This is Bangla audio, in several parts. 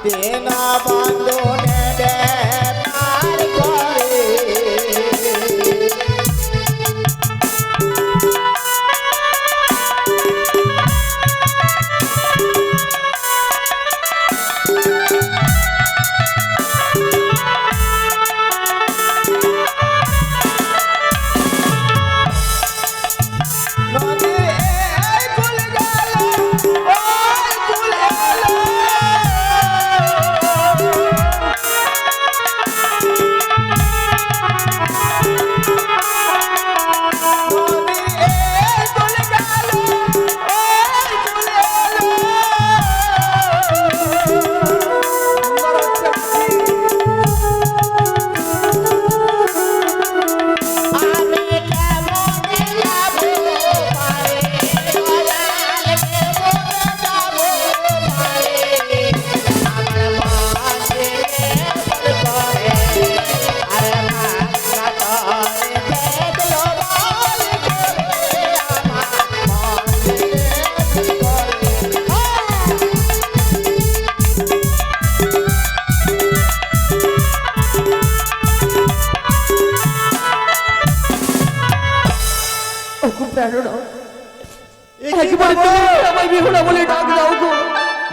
দেনা বান্ধনে ব্যাপার করে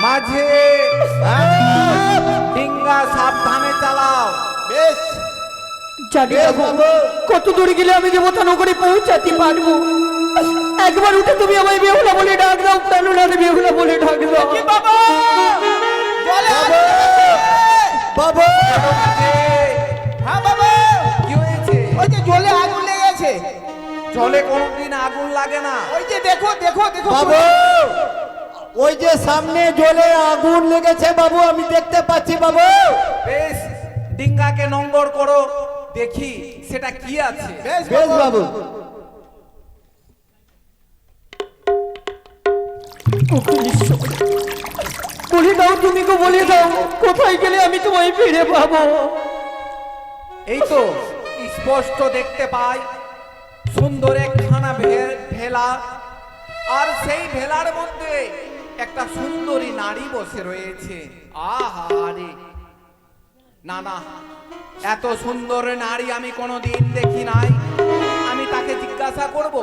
মাঝে ডিঙ্গা সাবধানে চালাও। বেশ জানি না কত দূরে গেলে আমি দেবতা নগরে পৌঁছাতে পারবো। একবার উঠে তুমি আমায় বেহুলা বলে ডাক দাও, প্রাণনাথ বেহুলা বলে ডাক দাও। বাবা বাবা হ্যাঁ বাবা, কি হয়েছে? ওই যে জলে আগুন লেগেছে। জলে কোনদিন আগুন লাগে না। ওই যে দেখো দেখো দেখো বাবু, ওই যে সামনে জলে আগুন লেগেছে বাবু, আমি দেখতে পাচ্ছি বাবু। বেশ, ডিঙ্গাকে নোঙ্গর করো, দেখি সেটা কি আছে। বেশ বেশ বাবু। বলে দাও, তুমি গো বলে দাও, কোথায় গেলে আমি তোমায় ফিরে পাবো? এই তো স্পষ্ট দেখতে পাই সুন্দর একখানা ভেলা, আর সেই ভেলার মধ্যে একটা সুন্দরী নারী বসে রয়েছে। আহারে, না না, এত সুন্দর নারী আমি কোনোদিন দেখি নাই। আমি তাকে জিজ্ঞাসা করব।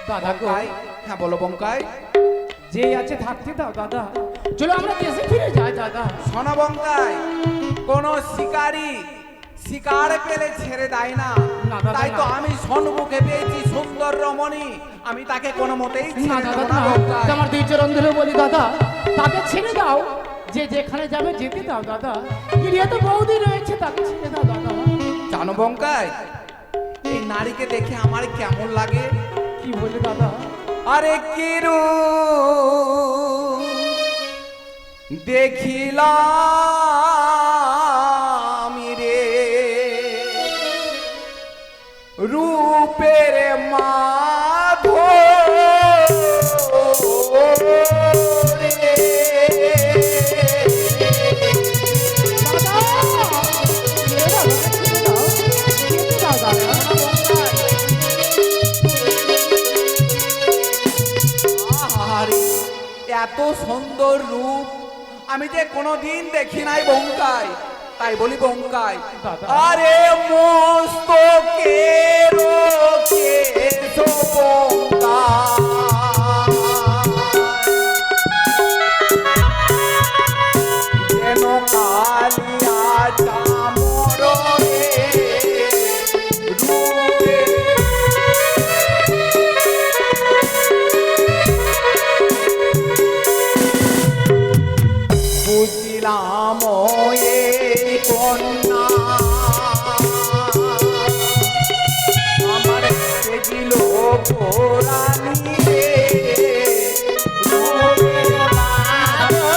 দাদা গো, বঙ্কাই, হ্যাঁ বলো বঙ্কাই। যে আছে থাকতে দাও দাদা, চলো আমরা দেশে ফিরে যাই দাদা। শোনো বঙ্কাই, কোন শিকারী শিকার পেলে ছেড়ে দেয় না। না দাদা, তাই তো না। আমি সন্মুখে পেয়েছি সুন্দর রমণী, আমি তাকে কোনো মতেই না ছেড়ে দাদা দেব না না, বঙ্কাই। আমার দুই চরণ ধরে বলি দাদা, তাকে ছেড়ে দাও। যে যেখানে যাবে যেতে দাও দাদা। গিরিয়া তো বৌদি রয়েছে, তাকে ছেড়ে দাও দাদা। জানো বঙ্কাই, এই নারীকে দেখে আমার কেমন লাগে। কি বলে দাদা? আরে কিরু দেখিলাম রে রূপের মাধো এত সুন্দর রূপ আমি যে কোনোদিন দেখি নাই বঙ্কাই। তাই বলি বঙ্কাই, দাদা। আরে মস্তকের কেশ বঙ্কাই, যেন কালিয়া চামরে রূপে বুঝিলাম এই কন্যা আমার পেজিল পুরানি রে রূপের মাধো।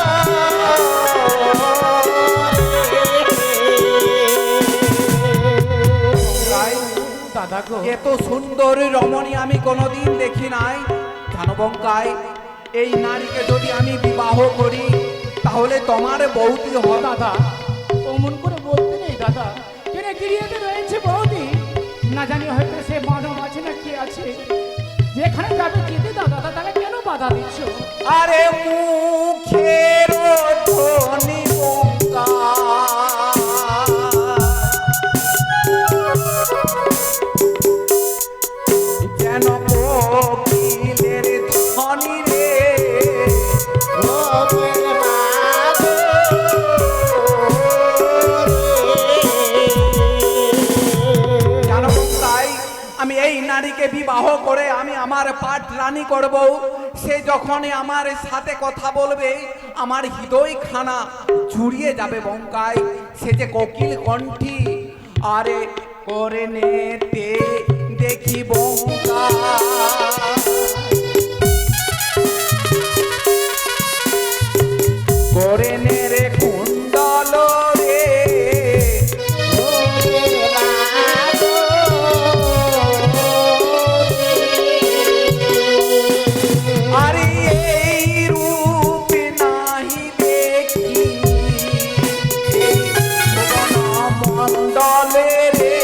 দাদা গো, এত সুন্দর রমণী আমি কোনোদিন দেখি নাই। জানো বঙ্কাই, এই নারীকে যদি আমি বিবাহ করি তাহলে তোমার বৌদি হবে। দাদা অমন করে বলতে নেই দাদা, কেন গিরিয়াতে রয়েছে বৌদি, না জানি হয়তো সে মানব আছে না কে আছে। যেখানে যাবে যেতে দাও দাদা, তাহলে কেন বাধা দিচ্ছ? আরে মুখের জানো তাই আমি এই নারীকে বিবাহ করে আমি আমার পাট রানী করব। সে যখনই আমার সাথে কথা বলবে আমার হৃদয় খানা জুড়িয়ে যাবে বঙ্কাই। সে যে কোকিল কণ্ঠী, আরে করে নেতে দেখি বঙ্কা, করে নে রে কুণ্ডল রে, আরে এই রূপ নাহি দেখি এই ভুবন মণ্ডলে রে।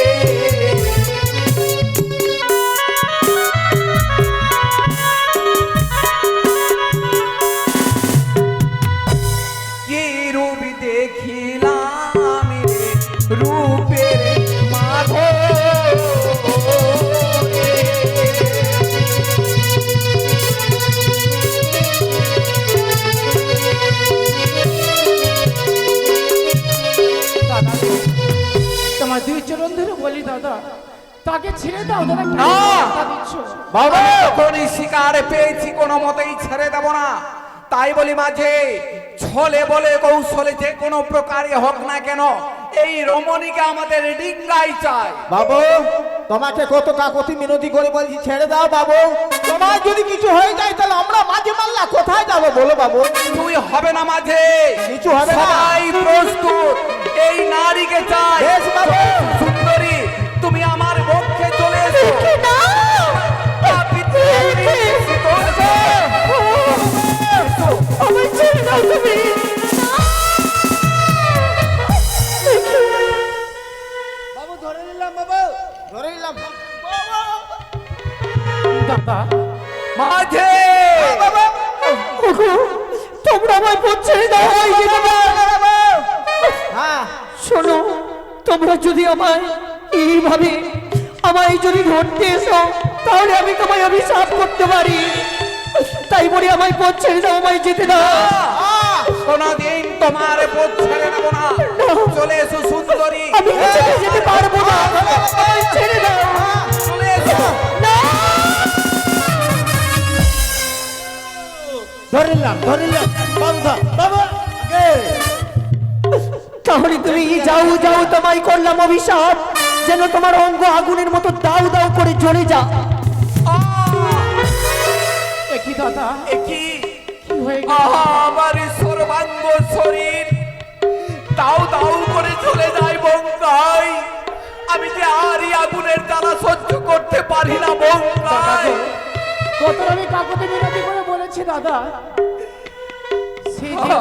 কি রূপ দেখিলাম রে রূপের মাধো দাদা তোমার দুই চরণ ধরে বলি দাদা, তাকে ছেড়ে দাও দাদা। কেন না! কথা দিচ্ছ? বাবা যখনই শিকার পেয়েছি কোনো মতেই ছেড়ে দেব না। তাই বলি মাঝে ছলে বলে কৌশলে যে কোনো প্রকারে হোক না কেন এই রমণীকে আমাদের ডিঙ্গাই চাই। বাবু তোমাকে কত কাকতি মিনতি করে বলছি ছেড়ে দাও বাবু। তোমার যদি কিছু হয়ে যায় তাহলে আমরা মাঝে মাল্লা কোথায় যাবো বলো বাবু? তুই হবে না মাঝে, কিছু হবে না। সবাই প্রস্তুত, এই নারীকে চাই। বেশ বাবু। সুন্দরী তুমি আমার পক্ষে চলে এসো। আমায় ছেড়ে দাও তুমি। বাবু ধরে নিলাম বাবু। ধরে নিলাম দাদা মাঝে ওগো, তোমরা আমায় পথ ছেড়ে দাও, আমায় যেতে দাও। হ্যাঁ শোনো, তোমরা যদি আমায় এইভাবে আমায় যদি ধরতে এসো তাহলে আমি তোমায় অভিশাপ করতে পারি। তাই বলে আমায় পথ ছেড়ে দাও, আমায় যেতে দাও। কোনদিন তোমার পথ ছেড়ে নেব না। চলে এসো সুন্দরী, আমি ছেড়ে যেতে পারবো না, আমায় ছেড়ে দাও। চলে এসো। না! ধরে নিলাম বাবু ধর বাবু। তাহলে তুমি যাও যাও, তোমায় করলাম অভিশাপ, যেন তোমার অঙ্গ আগুনের মতো দাউ দাউ করে জ্বলে যা। একই দাদা কি কি হয়ে গেল? আমার সর্বাঙ্গ শরীর দাউ দাউ করে চলে যায় বঙ্কাই। আমি যে আরই আগুনের জ্বালা সহ্য করতে পারি না বঙ্কাই। কত আমি কাকুতি মিনতি করে বলেছি দাদা, সেই যে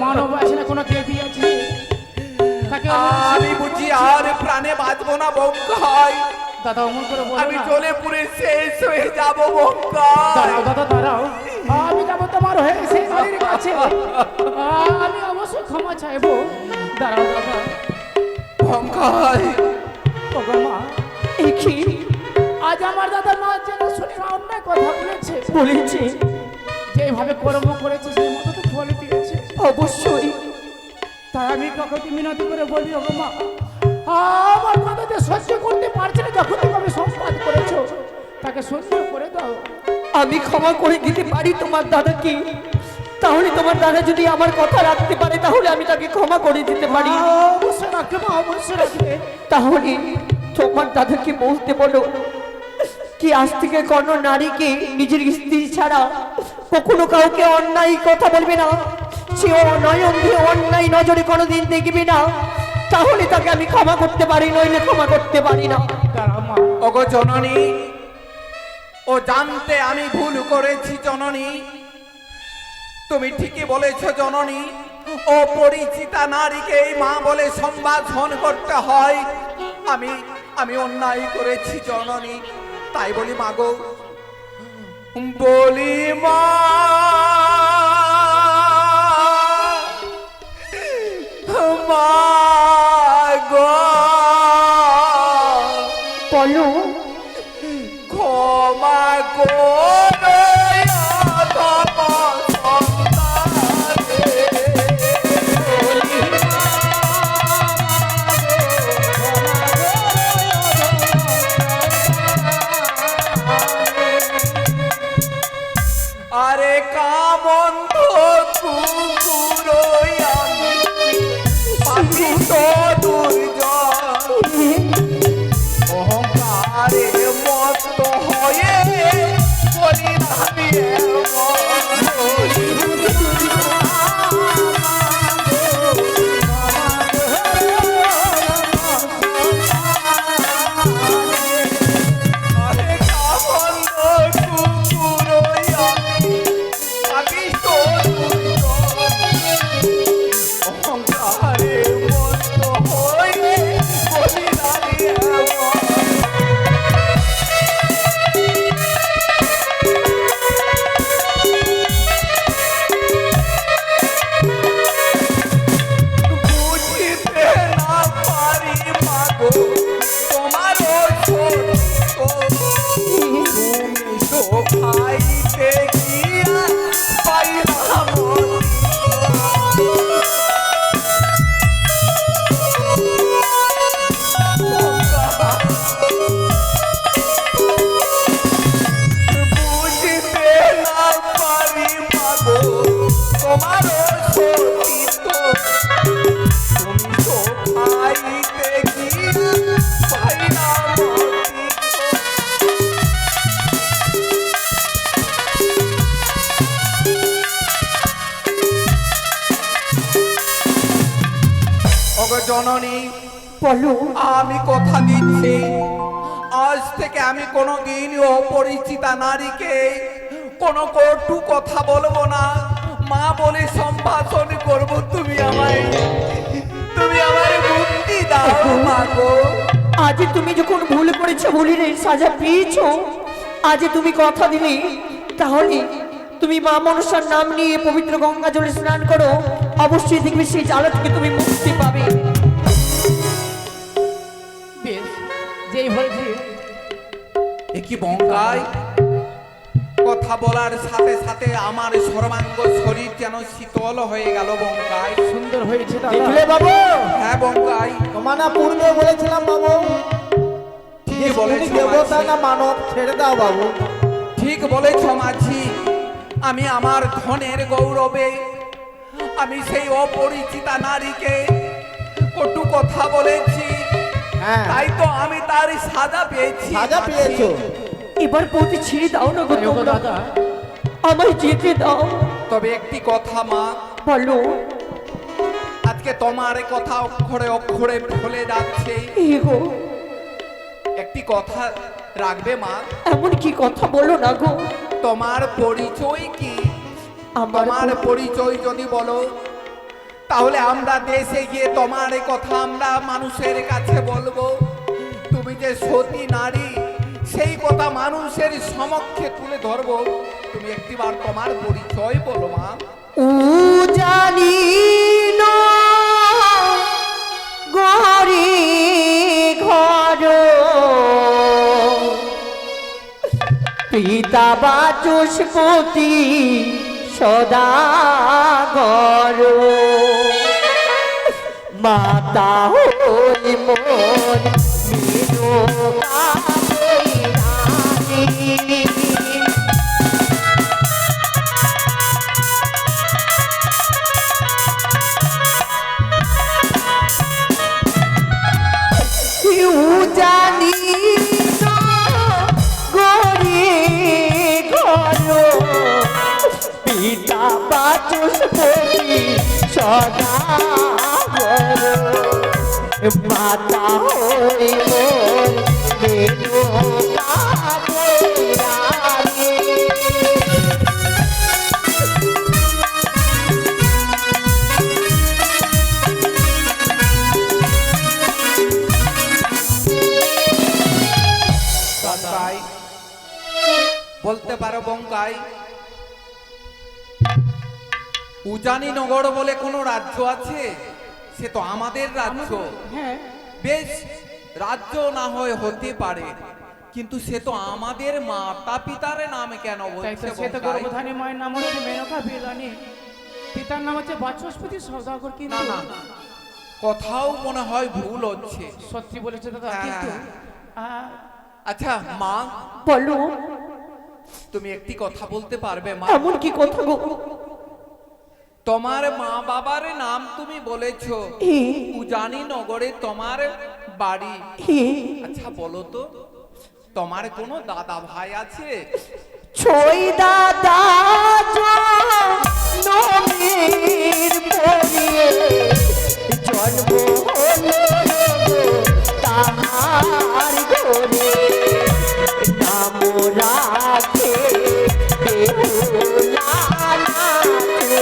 মানব আছে না কোনো দেবী আছে, তাকে আমি বুঝি আর প্রাণে বাঁচবো না বঙ্কাই। দাদা অমন করে বলো আমি না। চলে পুরে শেষ হয়ে যাব বঙ্কাই। দাঁড়াও দাদা দাঁড়াও, আমি যাবো তোমার হয়ে সেই বাড়ির কাছে। আমি অবশ্যই ক্ষমা চাইবো। দাঁড়াও দাদা। বঙ্কাই ওগো মা, এই কি আজ আমার দাদা মা যেন শুনে অন্যায় কথা বলেছে, বলেছে? যেভাবে কর্ম করেছে সেই মতো তো ফল দিয়েছে। অবশ্যই। তাই আমি কাকুতি মিনতি করে বলি, ওগো মা, আমার দাদাকে সহ্য করতে পারছে না, যখন তুমি সংবাদ করেছো তাকে সহ্য করে দাও। আমি ক্ষমা করে দিতে পারি তোমার দাদাকে। তাহলে তোমার দাদা যদি আমার কথা রাখতে পারে তাহলে আমি তাকে ক্ষমা করে দিতে পারি। অবশ্যই রাখবে মা, অবশ্যই রাখবে। তাহলে তোমার দাদাকে বলতে বলো কি আজ থেকে কোনো নারীকে নিজের স্ত্রী ছাড়া কখনো কাউকে অন্যায় কথা বলবে না, সে নয়ন দিয়ে অন্যায় নজরে কোনোদিন দেখবে না। তাহলে তাকে আমি ক্ষমা করতে পারি, নইলে ক্ষমা করতে পারি না। দাঁড়াও মা। ওগো জননী, ও জানতে আমি ভুল করেছি জননী। তুমি ঠিকই বলেছ জননী, ও পরিচিতা নারীকে এই মা বলে সম্ভাষণ করতে হয়। আমি অন্যায় করেছি জননী। তাই বলি মাগো, বলি মা, মা গো, বলো ক্ষমা করো অধম সন্তান। তোমারও সতীত্ব তুমি তো পাইতে গিয়া পাইলা মতিত্ব। ওগো জননী, বলো আমি কথা দিচ্ছি আজ থেকে আমি কোনোদিন অপরিচিতা নারীকে কোনো কটু কথা বলবো না, মা বলে সম্ভাষণ করব। তুমি আমায় মুক্তি দাও মা গো। আজ তুমি যখন ভুল করেছো, ভুলের সাজা পেয়েছো, আজ তুমি কথা দিলে, তাহলে তুমি মা মনসার নাম নিয়ে পবিত্র গঙ্গা জলে স্নান করো, অবশ্যই দেখবে সেই জ্বালা থেকে তুমি মুক্তি পাবে। বেশ, যেই হয়েছে এ কি বঙ্গাই, কথা বলার সাথে সাথে আমার সর্বাঙ্গ শরীর যেন শীতল হয়ে গেল বঙ্গাই। সুন্দর হয়েছে দাদা। দেখলে বাবু, হ্যাঁ বঙ্গাই, তোমার না পূর্বে বলেছিলাম বাবু, ঠিক যে বলেছ তুমি দেবতা মাঝি। না মানব, ছেড়ে দাও বাবু। ঠিক বলেছ মাঝি, আমি আমার ধনের গৌরবে আমি সেই অপরিচিতা নারীকে কটু কথা বলেছি, হ্যাঁ, তাই তো আমি তার সাজা পেয়েছি। সাজা মাঝি। পেয়েছো। এবার প্রতি ছেড়ে দাও না গো ওগো তোমরা, দাদা, আমায় যেতে দাও। তবে একটি কথা মা, বলো আজকে তোমার কথা অক্ষরে অক্ষরে ফলে যাচ্ছে, এগো, একটি কথা রাখবে মা। এমন কি কথা বলো না গো। তোমার পরিচয় কি? আমার তোমার পরিচয় যদি বলো, তাহলে আমরা দেশে গিয়ে তোমার এই কথা আমরা মানুষের কাছে বলবো। তুমি যে সতী নারী, সেই কথা মানুষের সমক্ষে তুলে ধরবো। তুমি একটিবার তোমার পরিচয় বলো মা। ও জানি না ঘরে ঘর পিতা বাচস্পতি সদাগর মাতা হই মন মেনকা বৈরাগী। কেউ জানি না গরে ঘর পিতা বাচস্পতি সদাগর মাতা হই মোর মেনকা বৈরাগী। বঙ্কাই, বলতে পারো বঙ্কাই, উজানি নগর বলে কোনো রাজ্য আছে? সে তো আমাদের রাজ্য। হ্যাঁ, বেশ, রাজ্য না হয় হতে পারে, কিন্তু সে তো আমাদের মাতা পিতার নামে কেন তাই তো বলছে সে তো বঙ্কাই? গর্ভধানী মায়ের নাম হচ্ছে মেনকা বিলানি, পিতার নাম হচ্ছে বাচস্পতি সদাগর। না কিন্তু না, কোথাও মনে হয় ভুল হচ্ছে। সত্যি বলেছে দাদা, হ্যাঁ। কিন্তু আহ, আচ্ছা মা, বলো তুমি একটি কথা বলতে পারবে মা? এমন কি কথা গো। তোমার মা বাবার নাম তুমি বলেছো, হে উজানি নগরে তোমার বাড়ি। হে আচ্ছা বলো তো, তোমার কোনো দাদা ভাই আছে? ছয় দাদা জন্মের পরে জন্ম হলো তাহার ঘরে নাম রাখে বেহুলা নাথে।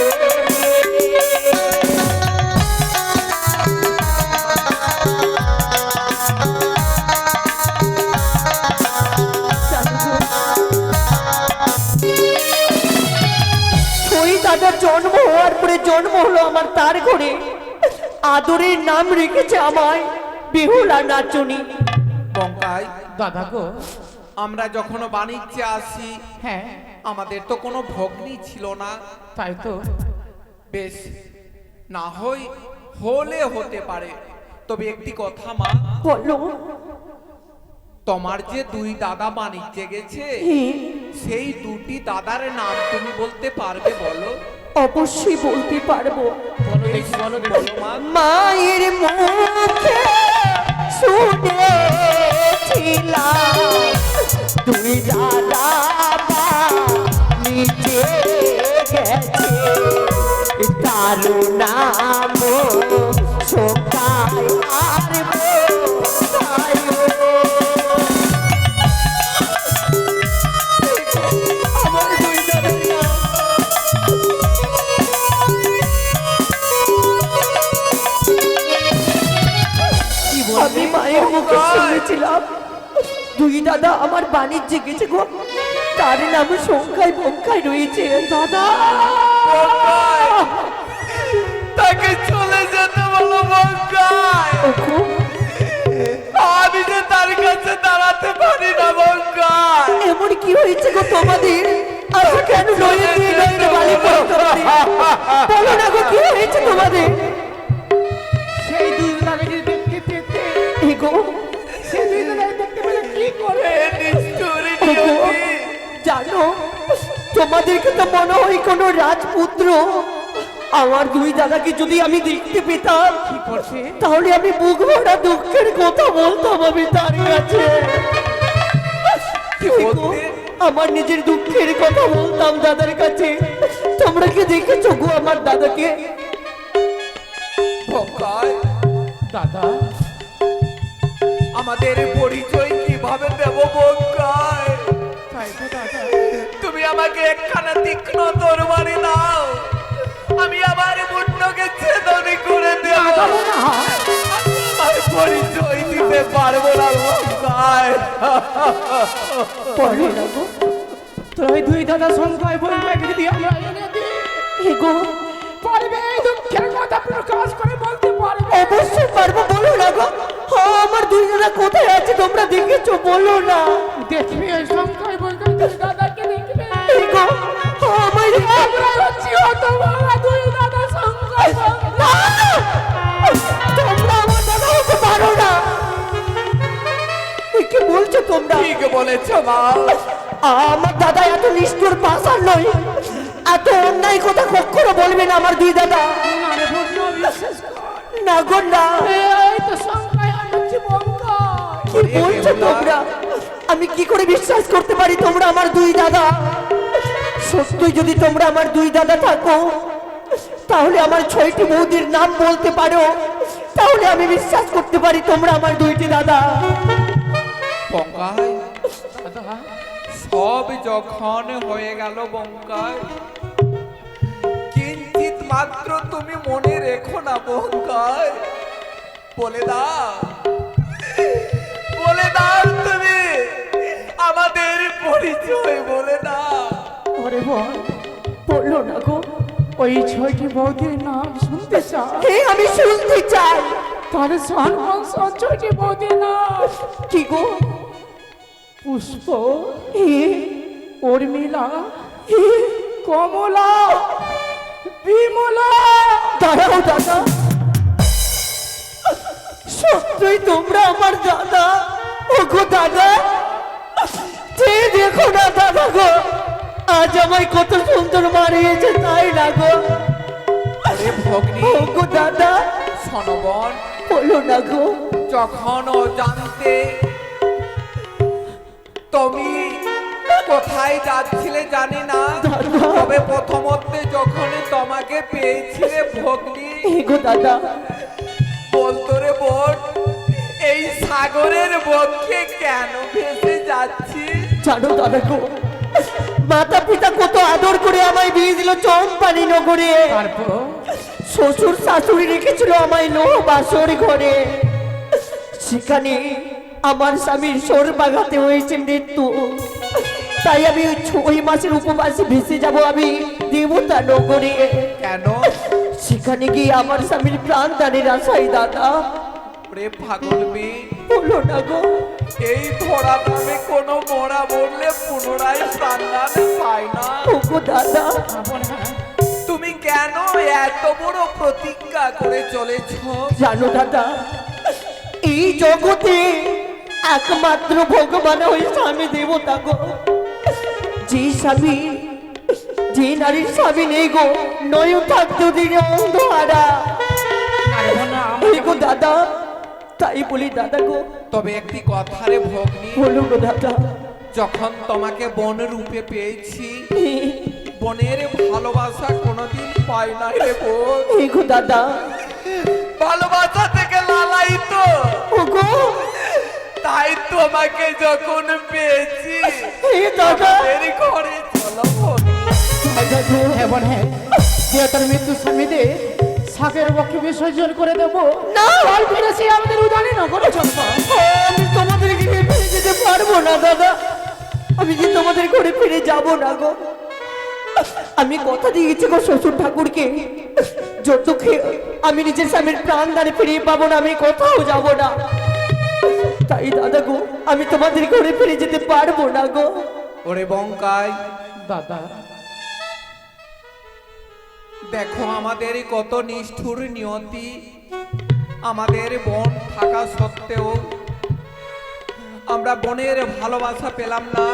দাদার জন্ম হওয়ার পরে জন্ম হলো আমার তার ঘরে, আদরের নাম রেখেছে আমায় বেহুলা নাচনি। বঙ্কাই, দাদা গো, আমরা যখন বাণিজ্যে আসি, হ্যাঁ আমাদের তো কোনো ভগ্নী ছিল না। তাই তো। বেশ, না হলে হতে পারে, তবে একটি কথা মা, বলো তোমার যে দুই দাদা বাণিজ্যে গেছে, হে, সেই দুটি দাদার নাম তুমি বলতে পারবে বলো? অবশ্যই বলতে পারবো। বলো দেখি, বলো দেখি। মায়ের মুখে শুনেছিলাম তুই দাদা নিচে গেছে, তার নাম শোকায় আর বোকায়। আমার দুই দাদার নাম আমি মায়ের মুখে শুনেছিলাম দুই দাদা আমার বাণিজ্যে গেছে গো, তার নাম সংখ্যায় বঙ্কায় রয়েছে। দাদা তাকে চলে যেতে বলো বঙ্কায়। ওগো, আমি যে তার কাছে দাঁড়াতে পারি না বঙ্কায়। এমন কি হয়েছে গো তোমাদের? আজ কেন নয়ে দিয়ে নয়ে বালি করতে পারি? বলো না গো, কি হয়েছে তোমাদের? সেই দুই দাদাকে দেখতে পেতে, এগো, সেই দুই দাদাকে দেখতে পেলে কি করে? নিষ্ঠুরী ওগো, নিয়তি। জানো তোমাদেরকে তো মনে হয় কোনো রাজপুত্র। আমার দুই দাদাকে যদি আমি দেখতে পেতাম কি করছে? তাহলে আমি বুক ভরা দুঃখের কথা বলতাম আমি তার কাছে। কি বলতে? আমার নিজের দুঃখের কথা বলতাম দাদার কাছে। তোমরা কি দেখেছো গো আমার দাদাকে? বঙ্কায়, দাদা, আমাদের পরিচয় কিভাবে দেব বঙ্কায়? তাই তো দাদা। তুমি আমাকে একখানা তীক্ষ্ণ তরবারি দাও, আমি আমার মুন্ডকে ছেদনি করে দেব। দাদা না, আমার পরিচয় দিতে পারবো না বঙ্কায়। বলো না গো। তোর ওই দুই দাদা সংখ্যায় বলবে যদি আমরা এনে দিই, এগো, পারবে এই দুঃখের কথা প্রকাশ করে বলতে পারবে? অবশ্যই পারবো, বলো না গো। হ্যাঁ, আমার দুই দাদা কোথায় আছে তোমরা দেখেছো? বলো না। দেখবি ওই সংখ্যায় বলবে দুই দাদাকে দেখবে। এগো, হ্যাঁ, আমার আমরা হচ্ছি অত বড় দুই দাদা সংখ্যায়। না! তোমরা আমার দাদা হতে পারো না। এ কি বলছো তোমরা? ঠিক বলেছ মা। আমার দাদা এত নিষ্ঠুর পাষাণ নয়, এত অন্যায় কথা কখনো বলবে না আমার দুই দাদা। আরে বন্ধু, বিশ্বাস কর। না গো না। এই তো সংখ্যায় আমি হচ্ছি বঙ্কায়। কি বলছো তোমরা? আমি কি করে বিশ্বাস করতে পারি তোমরা আমার দুই দাদা? সত্যি যদি তোমরা আমার দুই দাদা থাকো তাহলে আমার 6টি বৌদির নাম বলতে পারো, তাহলে আমি বিশ্বাস করতে পারি তোমরা আমার দুইটি দাদা। বঙ্কায়, দাদা, সব যখন হয়ে গেল বঙ্কায়, কিঞ্চিত মাত্র তুমি মনে রেখো না বঙ্কায়। বলে দাও, বলে দাও তুমি আমাদের পরিচয় বলে দাও। ওরে বল, বললো না গো। ওই 6টি বৌদির নাম শুনতে চাও? হে, আমি শুনতে চাই। তাহলে শোন বংশ 6টি বৌদির নাম: কি গো? পুষ্প, হে, উর্মিলা, হে, কমলা, বিমলা। দাঁড়াও দাদা, সত্যই তোমরা আমার দাদা? ও গো দাদা, যে দেখো না দাদা গো, আজ আমায় কত সুন্দর মারিয়েছে, তাই না গো? আরে ভগ্নী, ও গো দাদা, সনবন, বলো না গো। যখন অজান্তে তুমি কোথায় যাচ্ছিলে জানি না, তবে প্রথমতে যখন তোমাকে পেয়েছিলে ভগ্নী, এ গো দাদা, বলতো রে বোন, এই সাগরের বক্ষে কেন ভেসে যাচ্ছি? জানো দাদা গো, মাতা পিতা কত আদর করে আমায় বিয়ে দিল চম্পানি নগরে। তারপর শ্বশুর শাশুড়ি রেখেছিল আমায় লোহ বাসর ঘরে। সেখানে আমার স্বামীর সোর বাগাতে হয়েছে মৃত্যু। তাই আমি ওই 6 মাসের উপবাসে ভেসে যাব আমি দেবতা নগরে। কেন? সেখানে গিয়ে আমার স্বামীর প্রাণ দানের আশাই দাদা। রে পাগল মেয়ে, বলো না গো। এই ধরা নামে কোনো মরা বললে পুনরায় প্রাণদান পায় না। ওগো দাদা, তুমি কেন এত বড় প্রতিজ্ঞা করে চলেছ? জানো দাদা, এই জগতে একমাত্র ভগবান ওই স্বামী দেবতা গো, যে স্বামী যে নারীর স্বামী নেই গো, নয়ন থাকতেও দিনে অন্ধহারা। আরে বোনা, এই গো দাদা, তাই বলি দাদা গো, তবে একটি কথারে ভগ্নী, বলো গো দাদা। যখন তোমাকে বোন রূপে পেয়েছি, বোনের ভালোবাসা কোনোদিন পাই না রে বোন। এই গো দাদা, ভালোবাসা থেকে লালায়িত, ও গো, তাই তোমাকে যখন পেয়েছি, এই দাদা, এর ঘরে চলো ভগ্নী। দাদা গো, হ্যাঁ বোন হ্যাঁ, যে তোর মৃত্যু স্বামীতে শাকের বক্ষে বিসর্জন করে দেবো না। কাল ফিরে সে আমাদের উদানে নগরে চলবো। আমি তোমাদেরকে নিয়ে ফিরে যেতে পারবো না দাদা, আমি যে তোমাদের ঘরে ফিরে যাব না গো। আমি কথা দিয়েছি গো শ্বশুর ঠাকুরকে, যতক্ষে আমি নিজের স্বামীর প্রাণ দানে ফিরিয়ে পাবো না, আমি কোথাও যাব না। তাই দাদা গো, আমি তোমাদের ঘরে ফিরে যেতে পারবো না গো। ওরে বঙ্কাই, দাদা দেখো আমাদের কত নিষ্ঠুর নিয়তি। আমাদের বোন থাকা সত্ত্বেও আমরা বোনের ভালোবাসা পেলাম না।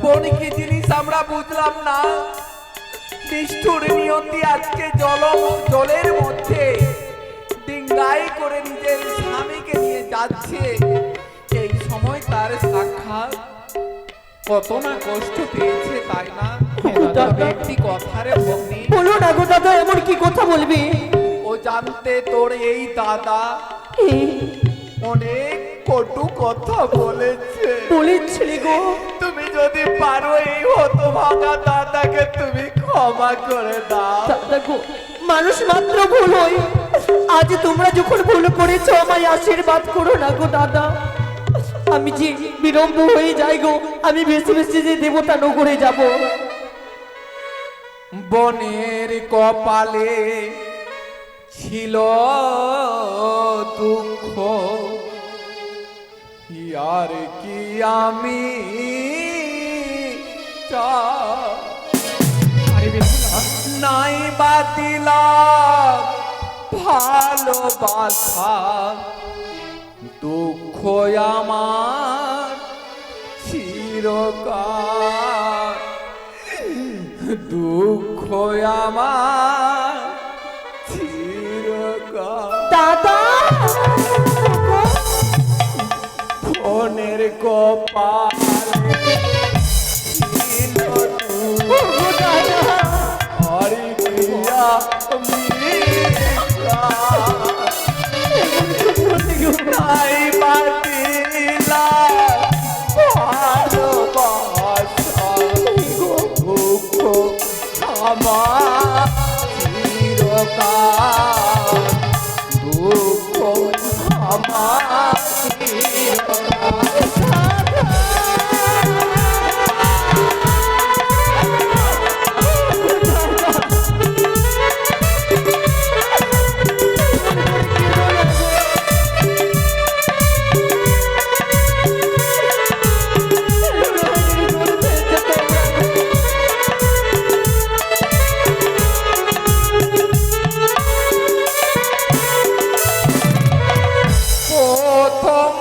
বোন কি জিনিস আমরা বুঝলাম না। নিষ্ঠুর নিয়তি আজকে জলের মধ্যে ডিঙ্গাই করে নিজের স্বামীকে নিয়ে যাচ্ছে। এই সময় তার সাক্ষাৎ কত না কষ্ট পেয়েছে, তাই না? তবে একটি কথারে ভগ্নী, বলো না গো দাদা, এমন কি কথা বলবি? ও জানতে তোর এই দাদা অনেক কটু কথা বলেছে। বলেছিলি গো, তুমি যদি পারো এই হতভাগা দাদাকে তুমি ক্ষমা করে দাও। দাদা গো, মানুষ মাত্র ভুল হয়। আজ তোমরা যখন ভুল করেছো, আমায় আশীর্বাদ করো না গো দাদা। আমি যে বিলম্ব হয়ে যাই গো, আমি বেশি বেশি যে দেবতা নগরে যাব। বনের কপালে ছিল দুঃখ, আর কি আমি আরে বেহুলা, নাই বাতিলাম ভালোবাসা, দুঃখ আমার চিরকাল, দুঃখ আমার চিরকাল। দাদা ফোনের কপালে ছিল দুঃখ, আর কি আমি নাই বাতিলা ভালোবাসা, দুঃখ আমার চিরকাল, দুঃখ আমার প্রথম